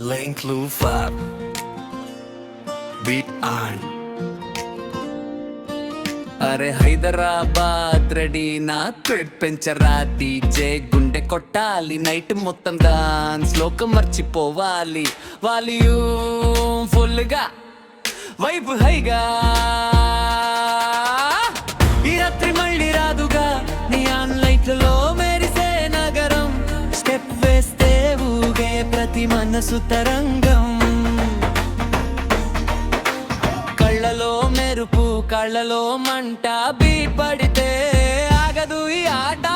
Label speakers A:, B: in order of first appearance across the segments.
A: Link Lufa Beat on అరే Hyderabad ready నా thread పెంచరా DJ గుండె కొట్టాలి నైట్ మొత్తం డాన్స్ లోకం మర్చిపోవాలి వాల్యూమ్ ఫుల్గా వైబ్ హైగా ఈ రాత్రి మళ్ళీ రాదుగా నియాన్ లైట్లలో మెరిసే నగరం స్టెప్ వేస్తే ఊగే ప్రతి మనసు తరంగం కళ్ళలో మెరుపు కళ్ళలో మంట బీట్ పడితే ఆగదు ఈ ఆట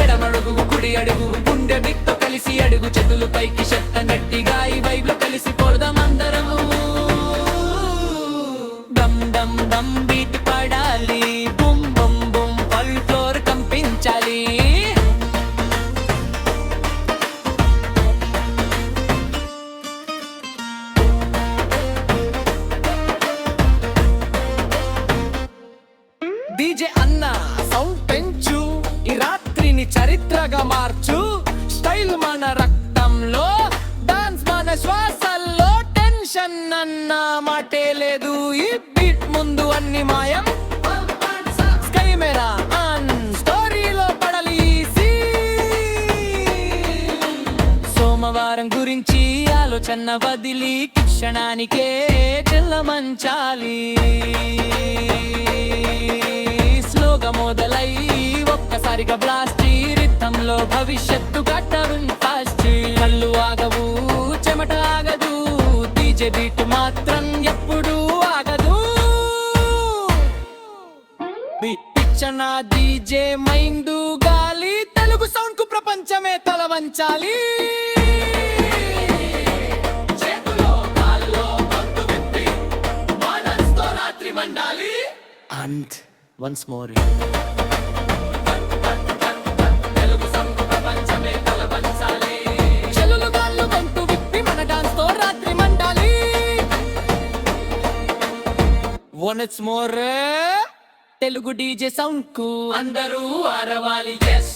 A: ఎడమడుగు కుడి అడుగు గుండె బిక్తో కలిసి అడుగు చేతులు పైకి చెత్త గట్టిగా ఈ వైబ్ లో కలిసి పోదాం అందరము దమ్ దమ్ దమ్ బీట్ పడాలి బుమ్ బుమ్ బుమ్ పల్ ఫ్లోర్ కంపించాలి డీజే అన్న సౌండ్ పెంచు ఈ రాత్రిని చరిత్రగా మార్చు స్టైల్ మన రక్తంలో డాన్స్ మన శ్వాసల్లో టెన్షన్ అన్న మాటే లేదు ఈ బీట్ ముందు అన్ని మాయం స్కై మేరా ఆన్ స్టోరీలో పడాలి సోమవారం గురించి ఆలోచన వదిలి క్షణానికే చెల్లమంచాలి స్లోగా మొదలై ఒక్కసారిగా బ్లాస్ట్ రిథంలో భవిష్యత్తు కట్టరున్ ఫాస్ట్ కళ్ళు ఆగవు చెమట ఆగదు డీజే బీట్ మాత్రం ఎప్పుడు ఆగదు పిచ్చన డీజే మైండు గాలి తెలుగు సౌండ్ కు ప్రపంచమే తల వంచాలి And once more తెలుగు సంకు ప్రపంచమే తలవంచాలి చెలులు గాళ్ళు గొంతు విప్పి మన డాన్స్ తో రాత్రి మండాలి once more Telugu DJ sound కు అందరూ ఆరవాలి yes